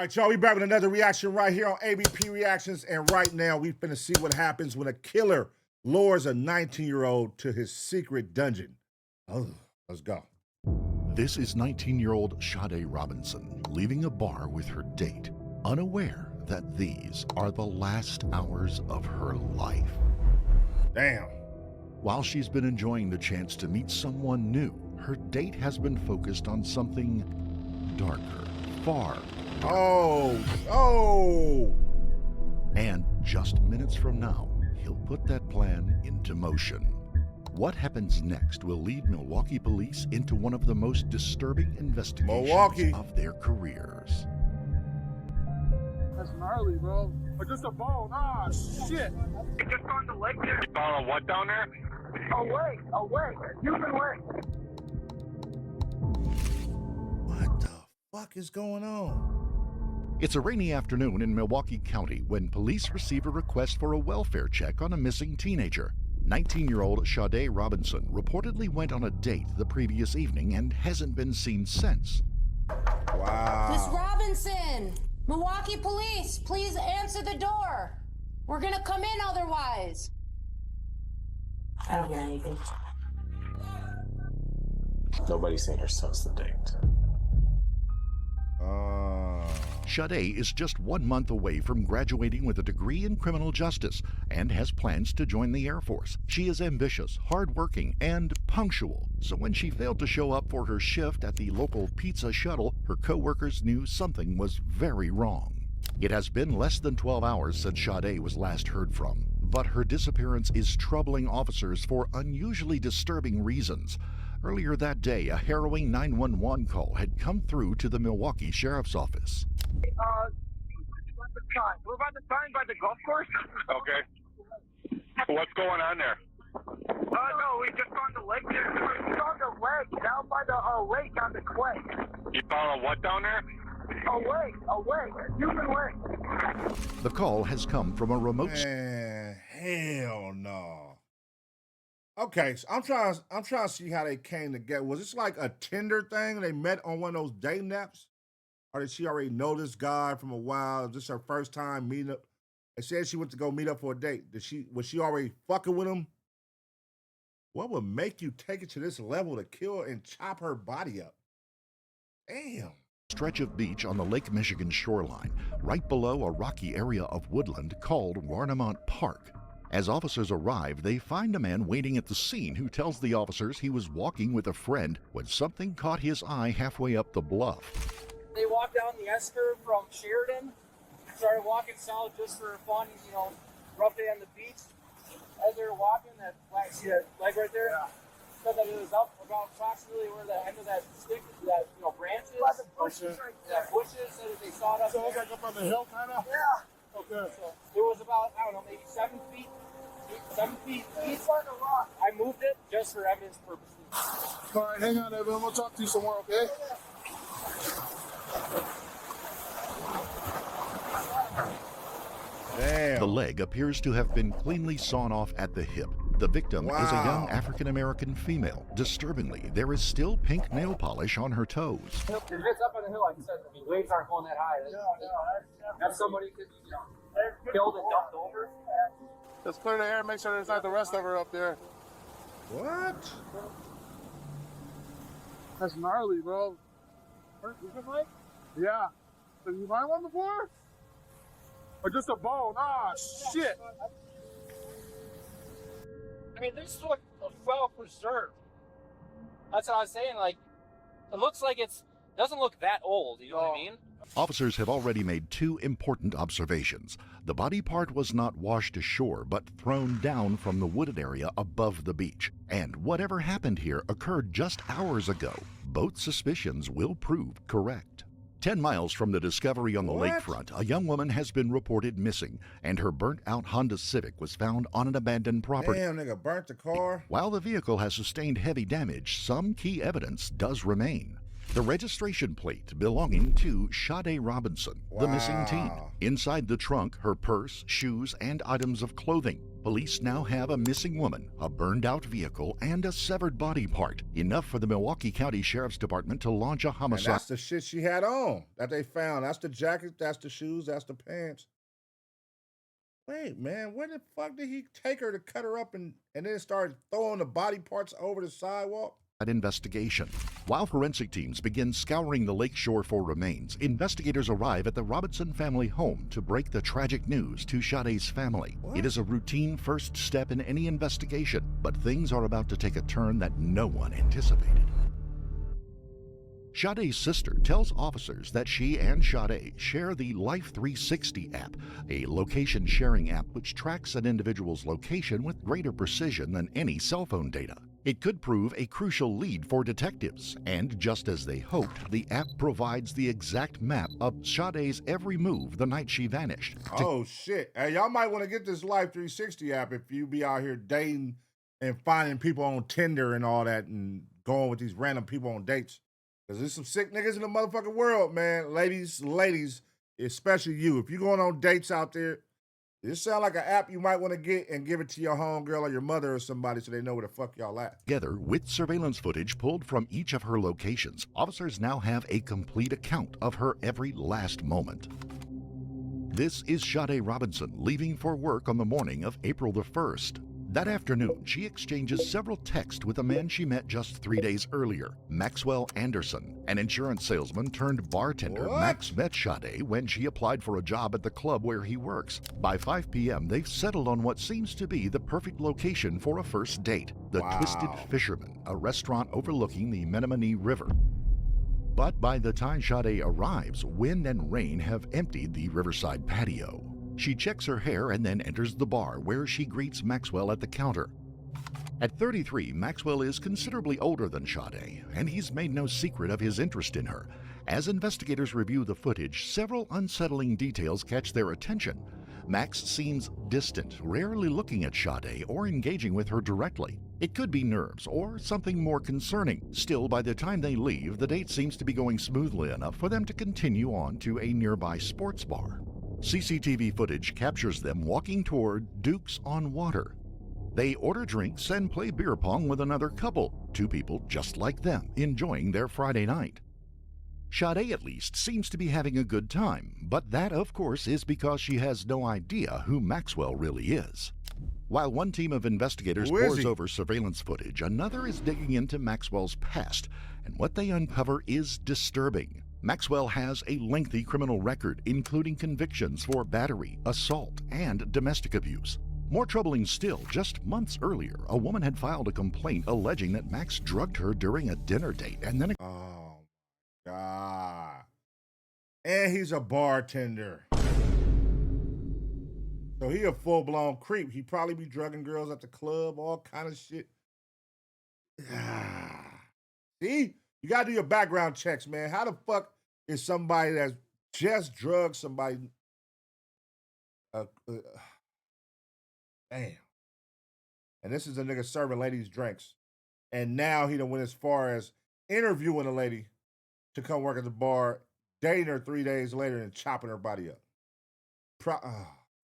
right, y'all, we back with another reaction right here on ABP Reactions, and right now we finna see what happens when a killer lures a 19-year-old to his secret dungeon. Oh, let's go. This is 19-year-old Sade Robinson leaving a bar with her date, unaware that these are the last hours of her life. Damn. While she's been enjoying the chance to meet someone new, her date has been focused on something darker, far darker. Oh. And just minutes from now, he'll put that plan into motion. What happens next will lead Milwaukee police into one of the most disturbing investigations of their careers. That's gnarly, bro. But just a bone. Ah, shit. Just on the lake there. You found what down there? A lake. Human lake. What the fuck is going on? It's a rainy afternoon in Milwaukee County when police receive a request for a welfare check on a missing teenager. 19-year-old Sade Robinson reportedly went on a date the previous evening and hasn't been seen since. Wow. Miss Robinson! Milwaukee police, please answer the door. We're gonna come in otherwise. I don't hear anything. Nobody's seen her since the date. Sade is just 1 month away from graduating with a degree in criminal justice and has plans to join the Air Force. She is ambitious, hardworking, and punctual. So when she failed to show up for her shift at the local pizza shuttle, her co-workers knew something was very wrong. It has been less than 12 hours since Sade was last heard from, but her disappearance is troubling officers for unusually disturbing reasons. Earlier that day, a harrowing 911 call had come through to the Milwaukee Sheriff's Office. We're about to sign by the golf course. Okay. What's going on there? No, we just found the lake there. We found a lake down by the lake on the clay. You found a what down there? A lake, human lake. The call has come from a remote... Man, hell no. Okay, so I'm trying to see how they came together. Was this like a Tinder thing? They met on one of those dating apps? Or did she already know this guy from a while? Is this her first time meeting up? They said she went to go meet up for a date. Was she already fucking with him? What would make you take it to this level to kill and chop her body up? Damn. Stretch of beach on the Lake Michigan shoreline, right below a rocky area of woodland called Warnemont Park. As officers arrive, they find a man waiting at the scene who tells the officers he was walking with a friend when something caught his eye halfway up the bluff. They walked down the esker from Sheridan, started walking south just for fun, rough day on the beach. As they were walking, see that leg right there? Yeah. Said that it was up about approximately where the end of that stick, that branches. By the bushes right there. Yeah, bushes, said that they saw it up So there. it's like up on the hill, kind of? Yeah. Okay. So it was about, I don't know, maybe 7 feet. 7 feet east on the rock. I moved it just for evidence purposes. All right, hang on, Evan. We'll talk to you some more, okay? Damn. The leg appears to have been cleanly sawn off at the hip. The victim is a young African-American female. Disturbingly, there is still pink nail polish on her toes. If it's up on the hill, like I said, waves aren't going that high. If somebody could be killed and dumped over. Let's clear the air, make sure there's not the rest of her up there. What? That's gnarly, bro. Yeah. Did you find one before? Or just a bone? Ah, shit. I mean, this look well preserved. That's what I was saying. Like, it looks like doesn't look that old. You know what I mean? Officers have already made 2 important observations. The body part was not washed ashore, but thrown down from the wooded area above the beach. And whatever happened here occurred just hours ago. Both suspicions will prove correct. 10 miles from the discovery on the lakefront, a young woman has been reported missing, and her burnt-out Honda Civic was found on an abandoned property. Damn, nigga, burnt the car. While the vehicle has sustained heavy damage, some key evidence does remain. The registration plate belonging to Sade Robinson, the missing teen. Wow. Inside the trunk, her purse, shoes, and items of clothing. Police now have a missing woman, a burned-out vehicle, and a severed body part. Enough for the Milwaukee County Sheriff's Department to launch a And homicide. that's the shit she had on that they found. That's the jacket, that's the shoes, that's the pants. Wait, man, where the fuck did he take her to cut her up and then start throwing the body parts over the sidewalk? Investigation. While forensic teams begin scouring the lakeshore for remains, investigators arrive at the Robinson family home to break the tragic news to Sade's family. What? It is a routine first step in any investigation, but things are about to take a turn that no one anticipated. Sade's sister tells officers that she and Sade share the Life 360 app, a location sharing app which tracks an individual's location with greater precision than any cell phone data. It could prove a crucial lead for detectives, and just as they hoped, the app provides the exact map of Sade's every move the night she vanished. Oh shit. Hey, y'all might want to get this Life 360 app if you be out here dating and finding people on Tinder and all that and going with these random people on dates. Because there's some sick niggas in the motherfucking world, man. Ladies, especially you. If you're going on dates out there, this sound like an app you might want to get and give it to your homegirl or your mother or somebody so they know where the fuck y'all at. Together with surveillance footage pulled from each of her locations, officers now have a complete account of her every last moment. This is Sade Robinson leaving for work on the morning of April the 1st. That afternoon, she exchanges several texts with a man she met just 3 days earlier, Maxwell Anderson, an insurance salesman turned bartender. What? Max met Sade when she applied for a job at the club where he works. By 5 p.m., they've settled on what seems to be the perfect location for a first date, the Wow. Twisted Fisherman, a restaurant overlooking the Menominee River. But by the time Sade arrives, wind and rain have emptied the riverside patio. She checks her hair and then enters the bar, where she greets Maxwell at the counter. At 33, Maxwell is considerably older than Sade, and he's made no secret of his interest in her. As investigators review the footage, several unsettling details catch their attention. Max seems distant, rarely looking at Sade or engaging with her directly. It could be nerves or something more concerning. Still, by the time they leave, the date seems to be going smoothly enough for them to continue on to a nearby sports bar. CCTV footage captures them walking toward Duke's on Water. They order drinks and play beer pong with another couple, two people just like them, enjoying their Friday night. Sade, at least, seems to be having a good time, but that, of course, is because she has no idea who Maxwell really is. While one team of investigators Who is pores he? over surveillance footage, another is digging into Maxwell's past, and what they uncover is disturbing. Maxwell has a lengthy criminal record, including convictions for battery, assault, and domestic abuse. More troubling still, just months earlier, a woman had filed a complaint alleging that Max drugged her during a dinner date and then Oh, God. And he's a bartender. So he a full-blown creep. He probably be drugging girls at the club, all kind of shit. See? You gotta do your background checks, man. How the fuck is somebody that's just drugged somebody? Damn. And this is a nigga serving ladies drinks. And now he done went as far as interviewing a lady to come work at the bar, dating her 3 days later and chopping her body up.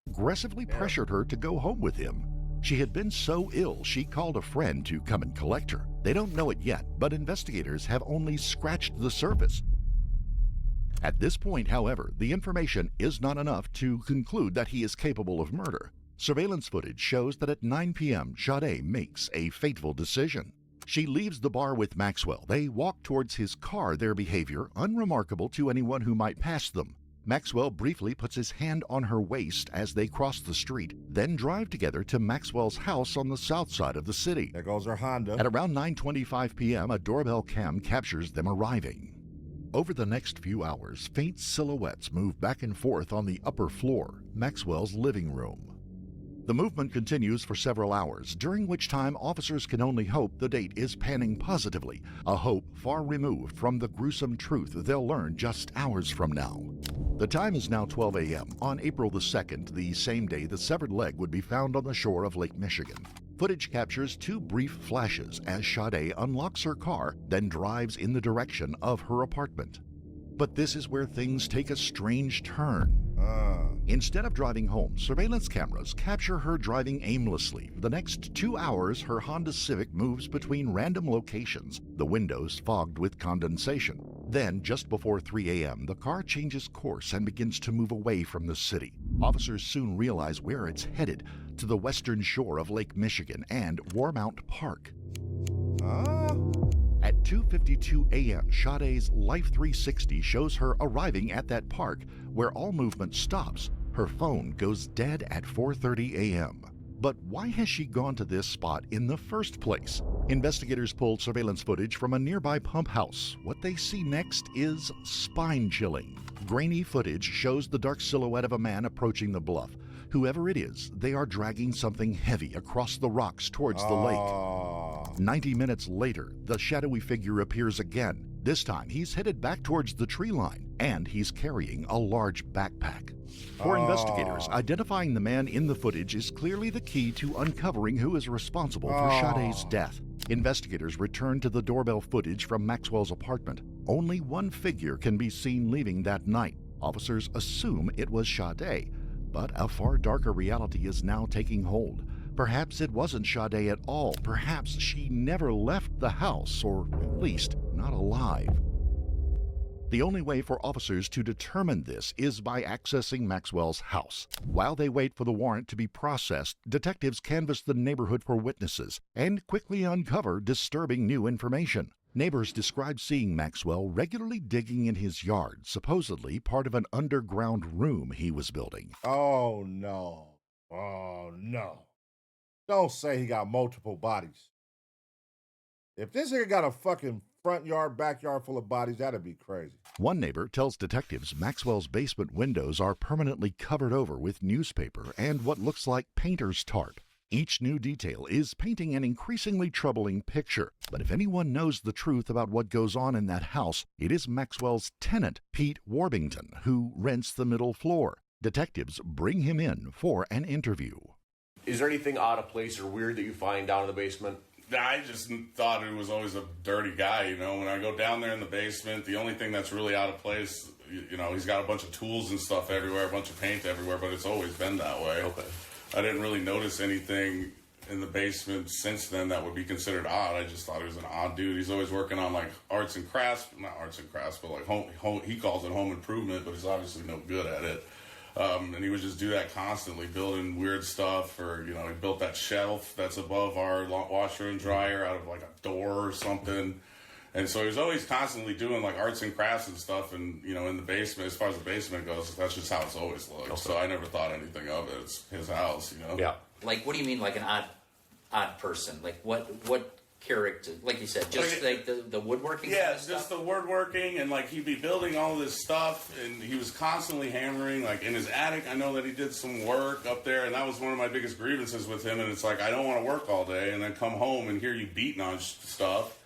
aggressively pressured her to go home with him. She had been so ill, she called a friend to come and collect her. They don't know it yet, but investigators have only scratched the surface. At this point, however, the information is not enough to conclude that he is capable of murder. Surveillance footage shows that at 9 p.m., Sade makes a fateful decision. She leaves the bar with Maxwell. They walk towards his car, their behavior unremarkable to anyone who might pass them. Maxwell briefly puts his hand on her waist as they cross the street, then drive together to Maxwell's house on the south side of the city. There goes her Honda. At around 9:25 p.m., a doorbell cam captures them arriving. Over the next few hours, faint silhouettes move back and forth on the upper floor, Maxwell's living room. The movement continues for several hours, during which time officers can only hope the date is panning positively, a hope far removed from the gruesome truth they'll learn just hours from now. The time is now 12 a.m. on April the 2nd, the same day the severed leg would be found on the shore of Lake Michigan. Footage captures 2 brief flashes as Sade unlocks her car, then drives in the direction of her apartment. But this is where things take a strange turn. Instead of driving home, surveillance cameras capture her driving aimlessly. For the next 2 hours, her Honda Civic moves between random locations, the windows fogged with condensation. Then, just before 3 a.m., the car changes course and begins to move away from the city. Officers soon realize where it's headed, to the western shore of Lake Michigan and Warmount Park. At 2:52 a.m., Sade's Life 360 shows her arriving at that park, where all movement stops. Her phone goes dead at 4:30 a.m. But why has she gone to this spot in the first place? Investigators pulled surveillance footage from a nearby pump house. What they see next is spine-chilling. Grainy footage shows the dark silhouette of a man approaching the bluff. Whoever it is, they are dragging something heavy across the rocks towards the lake. 90 minutes later, the shadowy figure appears again. This time, he's headed back towards the tree line, and he's carrying a large backpack. For investigators, identifying the man in the footage is clearly the key to uncovering who is responsible for Sade's death. Investigators return to the doorbell footage from Maxwell's apartment. Only one figure can be seen leaving that night. Officers assume it was Sade, but a far darker reality is now taking hold. Perhaps it wasn't Sade at all. Perhaps she never left the house, or at least not alive. The only way for officers to determine this is by accessing Maxwell's house. While they wait for the warrant to be processed, detectives canvass the neighborhood for witnesses and quickly uncover disturbing new information. Neighbors describe seeing Maxwell regularly digging in his yard, supposedly part of an underground room he was building. Oh, no. Don't say he got multiple bodies. If this nigga got a fucking front yard, backyard full of bodies, that'd be crazy. One neighbor tells detectives Maxwell's basement windows are permanently covered over with newspaper and what looks like painter's tarp. Each new detail is painting an increasingly troubling picture. But if anyone knows the truth about what goes on in that house, it is Maxwell's tenant, Pete Warbington, who rents the middle floor. Detectives bring him in for an interview. Is there anything out of place or weird that you find down in the basement? I just thought he was always a dirty guy, you know. When I go down there in the basement, the only thing that's really out of place, you know, he's got a bunch of tools and stuff everywhere, a bunch of paint everywhere, but it's always been that way. Okay. I didn't really notice anything in the basement since then that would be considered odd. I just thought he was an odd dude. He's always working on, like, arts and crafts, not arts and crafts, but, like, home he calls it home improvement, but he's obviously no good at it. And he would just do that constantly, building weird stuff, or, you know, he built that shelf that's above our washer and dryer out of, like, a door or something. And so he was always constantly doing, like, arts and crafts and stuff, and, you know, in the basement, as far as the basement goes, that's just how it's always looked. Okay. So I never thought anything of it. It's his house, you know? Yeah. Like, what do you mean, like, an odd person? Like, what character, like you said, just like the woodworking? Yeah, kind of just stuff? the woodworking, and like he'd be building all this stuff, and he was constantly hammering. Like in his attic, I know that he did some work up there, and that was one of my biggest grievances with him. And it's like, I don't want to work all day and then come home and hear you beating on stuff,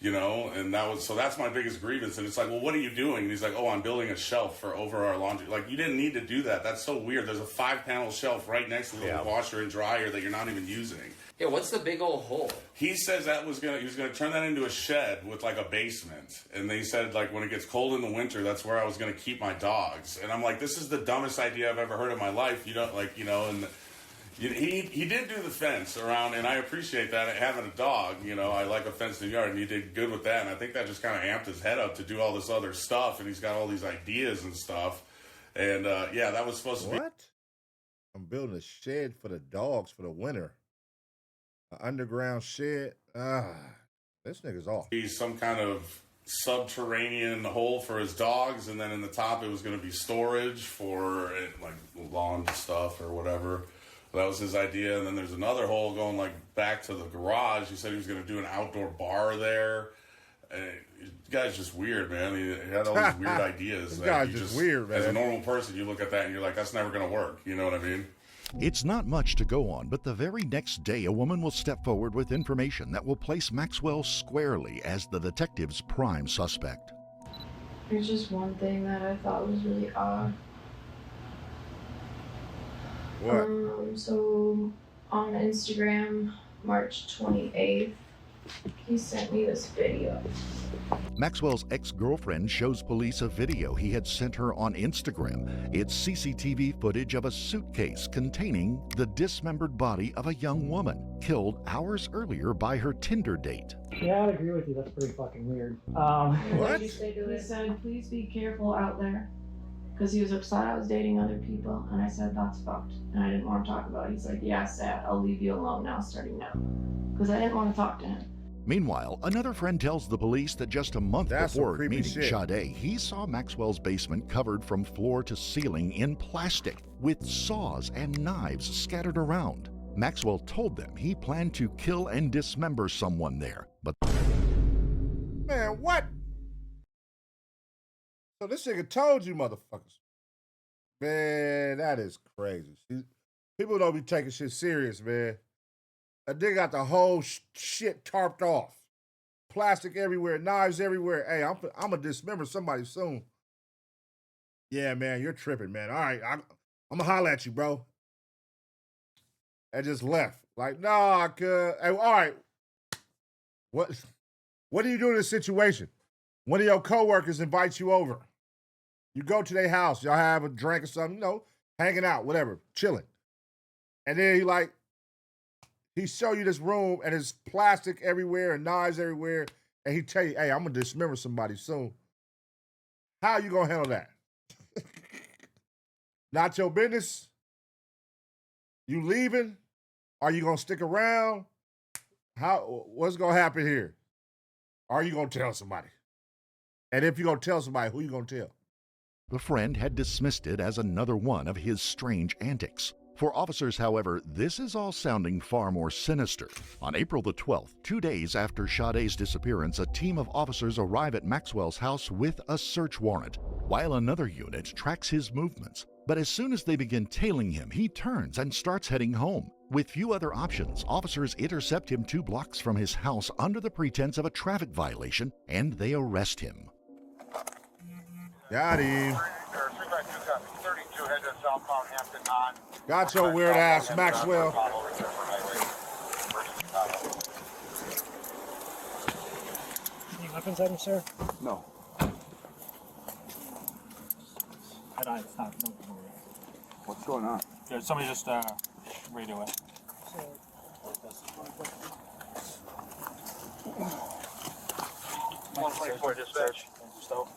you know. And that's my biggest grievance. And it's like, well, what are you doing? And he's like, oh, I'm building a shelf for over our laundry. Like, you didn't need to do that. That's so weird. There's a 5-panel shelf right next to the washer and dryer that you're not even using. Yeah, what's the big old hole? He says he was gonna turn that into a shed with like a basement, and they said like when it gets cold in the winter, that's where I was gonna keep my dogs. And I'm like, this is the dumbest idea I've ever heard in my life. You don't like, you know, and he did do the fence around, and I appreciate that. Having a dog, you know, I like a fenced in yard, and he did good with that. And I think that just kind of amped his head up to do all this other stuff, and he's got all these ideas and stuff. And yeah, that was supposed to be. What? I'm building a shed for the dogs for the winter. An underground shed. This nigga's off. He's some kind of subterranean hole for his dogs, and then in the top it was going to be storage for like lawn stuff or whatever. That was his idea. And then there's another hole going like back to the garage. He said he was going to do an outdoor bar there. And the guy's just weird, man. He had all these weird ideas. This guy's just weird, man. As a normal person, you look at that and you're like, that's never going to work. You know what I mean? It's not much to go on, but the very next day, a woman will step forward with information that will place Maxwell squarely as the detective's prime suspect. There's just one thing that I thought was really odd. What? So on Instagram, March 28th, he sent me this video. Maxwell's ex-girlfriend shows police a video he had sent her on Instagram. It's CCTV footage of a suitcase containing the dismembered body of a young woman killed hours earlier by her Tinder date. Yeah, I'd agree with you. That's pretty fucking weird. What did you say to it? He said, please be careful out there. Because he was upset I was dating other people. And I said, that's fucked. And I didn't want to talk about it. He's like, yeah, sad. I'll leave you alone now, starting now. Because I didn't want to talk to him. Meanwhile, another friend tells the police that just a month before meeting shit. Sade, he saw Maxwell's basement covered from floor to ceiling in plastic, with saws and knives scattered around. Maxwell told them he planned to kill and dismember someone there, but... Man, what? So this nigga told you motherfuckers. Man, that is crazy. See, people don't be taking shit serious, man. A nigga got the whole shit tarped off. Plastic everywhere, knives everywhere. Hey, I'm gonna dismember somebody soon. Yeah, man, you're tripping, man. All right, I'm gonna holler at you, bro. And just left. Like, nah, cuz. Hey, all right. What do you do in this situation? One of your coworkers invites you over. You go to their house. Y'all have a drink or something, you know, hanging out, whatever, chilling. And then he show you this room and there's plastic everywhere and knives everywhere. And he tell you, hey, I'm going to dismember somebody soon. How you going to handle that? Not your business? You leaving? Are you going to stick around? What's going to happen here? Are you going to tell somebody? And if you're going to tell somebody, who you going to tell? the friend had dismissed it as another one of his strange antics. For officers, however, this is all sounding far more sinister. On April the 12th, 2 days after Sade's disappearance, a team of officers arrive at Maxwell's house with a search warrant, while another unit tracks his movements. But as soon as they begin tailing him, he turns and starts heading home. With few other options, officers intercept him 2 blocks from his house under the pretense of a traffic violation, and they arrest him. Got him. 32 headed southbound Hampton on. Got your weird ass, Maxwell. Any weapons on you, sir? No. What's going on? Yeah, somebody just radio it. 124 dispatch. Stow.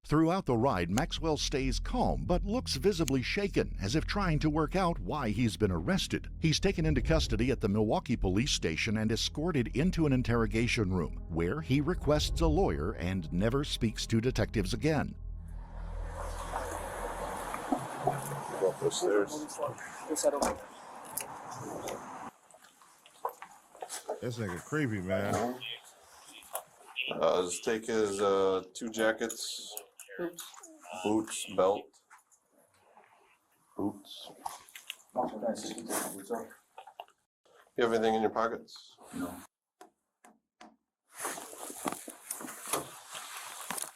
Throughout the ride, Maxwell stays calm but looks visibly shaken, as if trying to work out why he's been arrested. He's taken into custody at the Milwaukee police station and escorted into an interrogation room, where he requests a lawyer and never speaks to detectives again. Go up those stairs. This nigga creepy, man. Just take his 2 jackets, boots, belt, boots. You have anything in your pockets? No.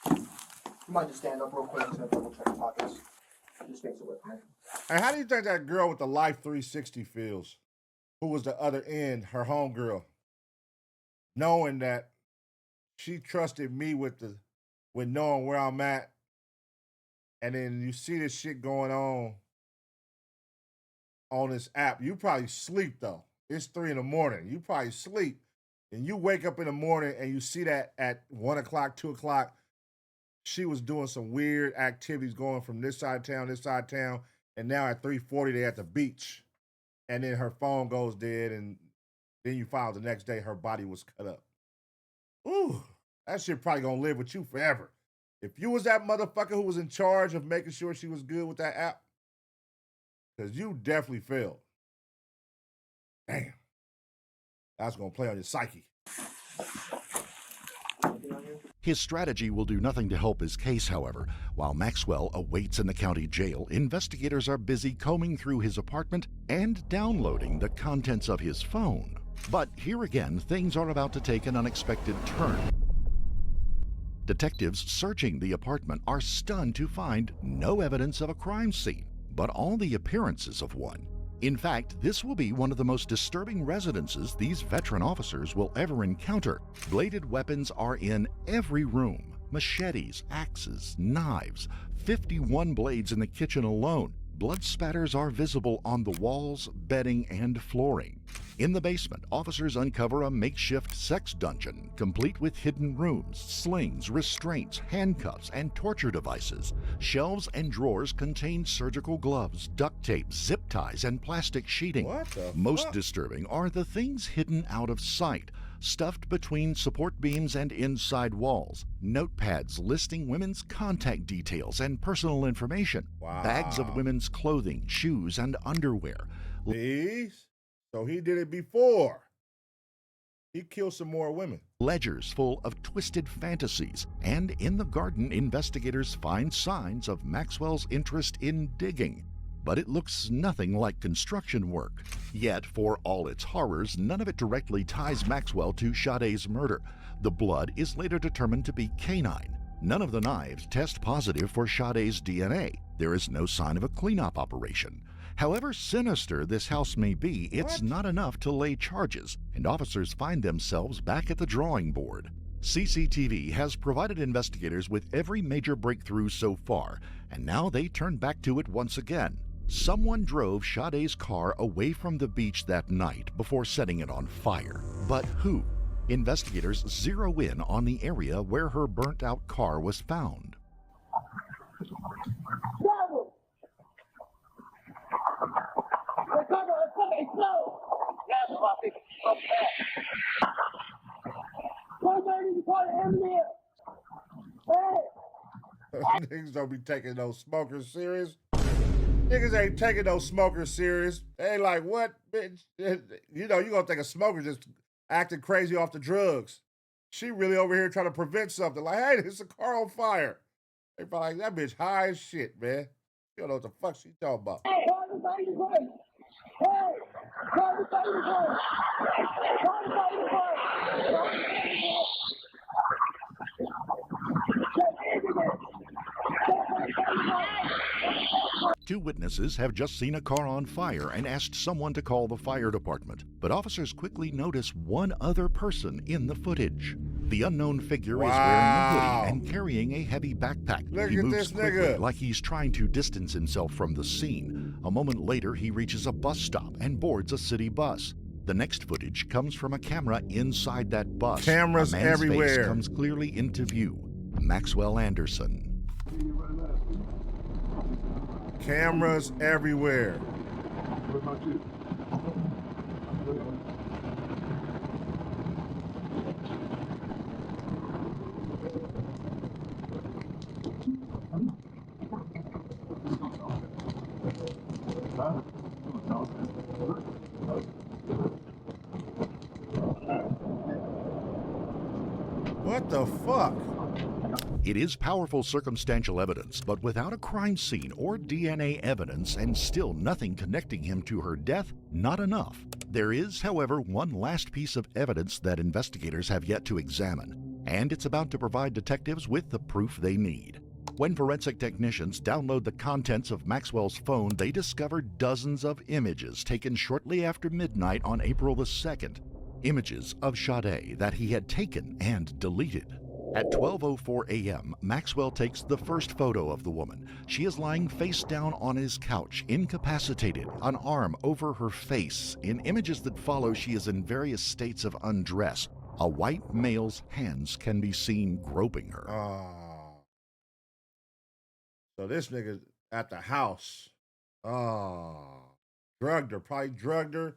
You might just stand up real quick and double check the pockets. Just makes it with me. Hey, how do you think that girl with the Life 360 feels? Who was the other end, her homegirl? Knowing that she trusted me with knowing where I'm at. And then you see this shit going on this app. You probably sleep though. It's 3 a.m. You probably sleep. And you wake up in the morning and you see that at 1 o'clock, 2 o'clock, she was doing some weird activities going from this side of town, and now at 3:40 they at the beach. And then her phone goes dead, and then you find out the next day her body was cut up. Ooh, that shit probably gonna live with you forever. If you was that motherfucker who was in charge of making sure she was good with that app, because you definitely failed. Damn. That's gonna play on your psyche. His strategy will do nothing to help his case, however. While Maxwell awaits in the county jail, investigators are busy combing through his apartment and downloading the contents of his phone. But here again, things are about to take an unexpected turn. Detectives searching the apartment are stunned to find no evidence of a crime scene, but all the appearances of one. In fact, this will be one of the most disturbing residences these veteran officers will ever encounter. Bladed weapons are in every room. Machetes, axes, knives, 51 blades in the kitchen alone. Blood spatters are visible on the walls, bedding, and flooring. In the basement, officers uncover a makeshift sex dungeon, complete with hidden rooms, slings, restraints, handcuffs, and torture devices. Shelves and drawers contain surgical gloves, duct tape, zip ties, and plastic sheeting. What the Most fuck? disturbing are the things hidden out of sight, stuffed between support beams and inside walls. Notepads listing women's contact details and personal information. Wow. Bags of women's clothing, shoes, and underwear. These? So he did it before. He killed some more women. Ledgers full of twisted fantasies. And in the garden, investigators find signs of Maxwell's interest in digging. But it looks nothing like construction work. Yet, for all its horrors, none of it directly ties Maxwell to Sade's murder. The blood is later determined to be canine. None of the knives test positive for Sade's DNA. There is no sign of a cleanup operation. However sinister this house may be, it's not enough to lay charges, and officers find themselves back at the drawing board. CCTV has provided investigators with every major breakthrough so far, and now they turn back to it once again. Someone drove Sade's car away from the beach that night before setting it on fire. But who? Investigators zero in on the area where her burnt-out car was found. Niggas don't be taking those smokers serious. Niggas ain't taking those smokers serious. They like, what, bitch? You know, you gonna think a smoker just acting crazy off the drugs. She really over here trying to prevent something. Like, hey, there's a car on fire. They probably like, that bitch high as shit, man. You don't know what the fuck she talking about. Two witnesses have just seen a car on fire and asked someone to call the fire department. But officers quickly notice one other person in the footage. The unknown figure is wearing a hoodie and carrying a heavy backpack. Look he at moves this quickly, nigga. like he's trying to distance himself from the scene. A moment later, he reaches a bus stop and boards a city bus. The next footage comes from a camera inside that bus. Cameras a man's everywhere. face comes clearly into view. Maxwell Anderson. Cameras everywhere. What about you? What the fuck? It is powerful circumstantial evidence, but without a crime scene or DNA evidence and still nothing connecting him to her death, not enough. There is, however, one last piece of evidence that investigators have yet to examine, and it's about to provide detectives with the proof they need. When forensic technicians download the contents of Maxwell's phone, they discover dozens of images taken shortly after midnight on April the 2nd. Images of Sade that he had taken and deleted. At 12:04 a.m., Maxwell takes the first photo of the woman. She is lying face down on his couch, incapacitated, an arm over her face. In images that follow, she is in various states of undress. A white male's hands can be seen groping her. So this nigga at the house. Drugged her, probably drugged her.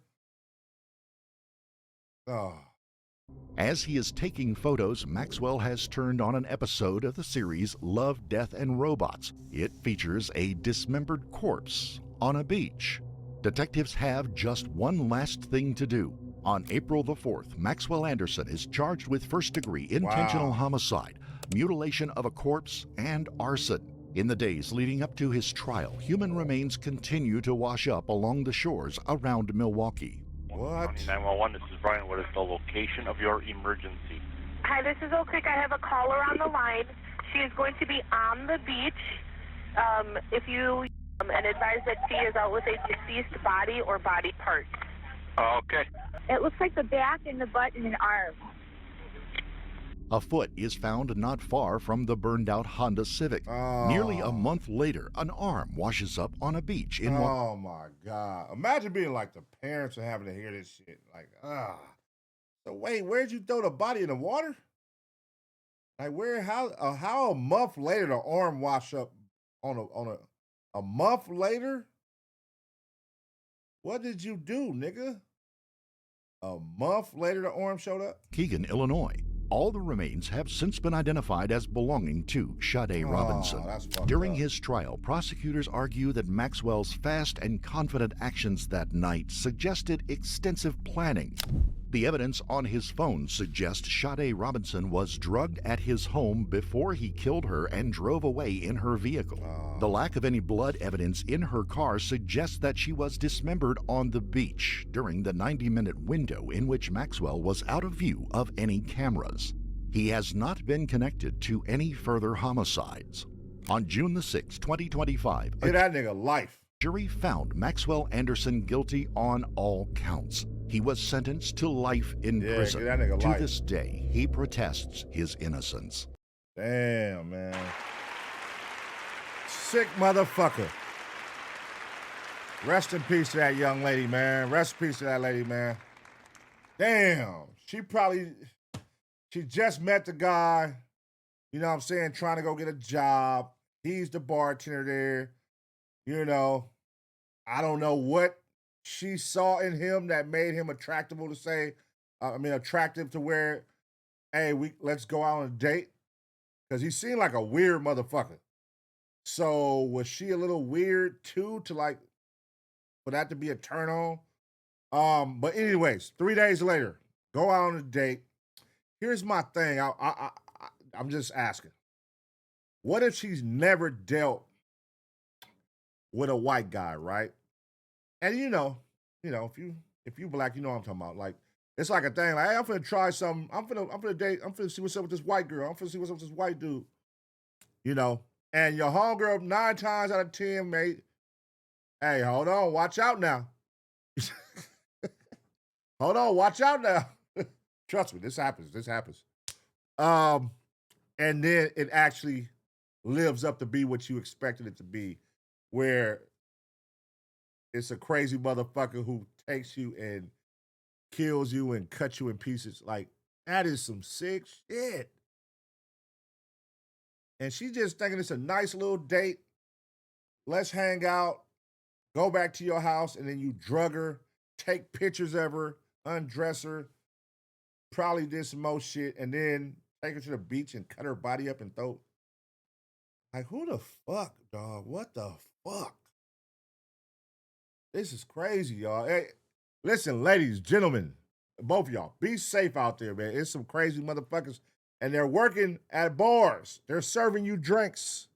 As he is taking photos, Maxwell has turned on an episode of the series Love, Death, and Robots. It features a dismembered corpse on a beach. Detectives have just one last thing to do. On April the 4th, Maxwell Anderson is charged with first-degree intentional homicide. mutilation of a corpse, and arson. In the days leading up to his trial, human remains continue to wash up along the shores around Milwaukee. What? 911, this is Brian. What is the location of your emergency? Hi, this is Oak Creek. I have a caller on the line. She is going to be on the beach. If you and advise that she is out with a deceased body or body parts. Okay. It looks like the back and the butt and an arm. A foot is found not far from the burned-out Honda Civic. Oh. Nearly a month later, an arm washes up on a beach in Oh my God! Imagine being like the parents and having to hear this shit. Like, So wait, where'd you throw the body in the water? Like, where? How a month later the arm wash up on a month later? What did you do, nigga? A month later the arm showed up. Keegan, Illinois. All the remains have since been identified as belonging to Sade Robinson. During his trial, prosecutors argue that Maxwell's fast and confident actions that night suggested extensive planning. The evidence on his phone suggests Sade Robinson was drugged at his home before he killed her and drove away in her vehicle. The lack of any blood evidence in her car suggests that she was dismembered on the beach during the 90-minute window in which Maxwell was out of view of any cameras. He has not been connected to any further homicides. On June the 6th, 2025, Give that nigga life. Jury found Maxwell Anderson guilty on all counts. He was sentenced to life in prison. Give that nigga to life. this day, he protests his innocence. Damn, man. Sick motherfucker. Rest in peace to that young lady, man. Rest in peace to that lady, man. Damn. She just met the guy, you know what I'm saying, trying to go get a job. He's the bartender there. You know, I don't know what she saw in him that made him attractive to where, hey, let's go out on a date. Because he seemed like a weird motherfucker. So was she a little weird too for that to be a turn on? But anyways, 3 days later, go out on a date. Here's my thing. I'm just asking. What if she's never dealt with a white guy, right? And you know, if you black, you know what I'm talking about. Like, it's like a thing. Like, hey, I'm finna try something. I'm finna date. I'm finna see what's up with this white girl. I'm finna see what's up with this white dude. You know, and your homegirl 9 times out of 10, mate. Hey, hold on, watch out now. Hold on, watch out now. Trust me, this happens. And then it actually lives up to be what you expected it to be, where it's a crazy motherfucker who takes you and kills you and cuts you in pieces. Like, that is some sick shit. And she's just thinking it's a nice little date. Let's hang out, go back to your house, and then you drug her, take pictures of her, undress her, probably did some more shit, and then take her to the beach and cut her body up and throw. Like, who the fuck, dog? What the fuck? This is crazy, y'all. Hey, listen, ladies, gentlemen, both of y'all, be safe out there, man. It's some crazy motherfuckers, and they're working at bars. They're serving you drinks.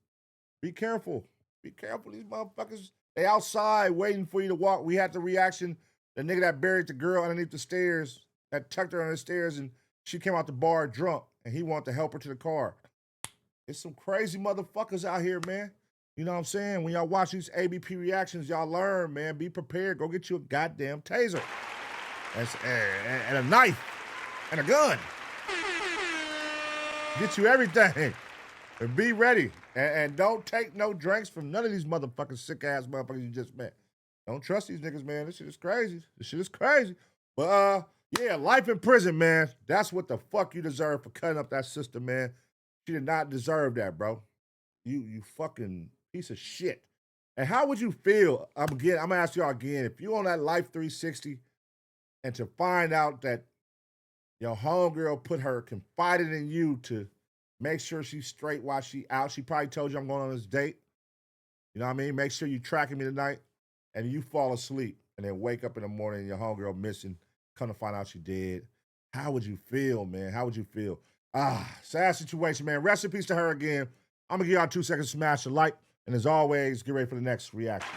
Be careful. Be careful. These motherfuckers, they outside waiting for you to walk. We had the reaction, the nigga that buried the girl underneath the stairs, that tucked her on the stairs, and she came out the bar drunk, and he wanted to help her to the car. It's some crazy motherfuckers out here, man. You know what I'm saying? When y'all watch these ABP reactions, y'all learn, man. Be prepared. Go get you a goddamn taser. And a knife. And a gun. Get you everything. And be ready. And don't take no drinks from none of these motherfucking sick-ass motherfuckers you just met. Don't trust these niggas, man. This shit is crazy. But, yeah, life in prison, man. That's what the fuck you deserve for cutting up that sister, man. She did not deserve that, bro. You fucking piece of shit. And how would you feel? I'm gonna ask y'all again. If you on that Life 360 and to find out that your homegirl confided in you to make sure she's straight while she out. She probably told you, I'm going on this date. You know what I mean? Make sure you tracking me tonight. And you fall asleep and then wake up in the morning and your homegirl missing. Come to find out she dead. How would you feel, man? How would you feel? Sad situation, man. Rest in peace to her again. I'm going to give y'all 2 seconds to smash the like. And as always, get ready for the next reaction.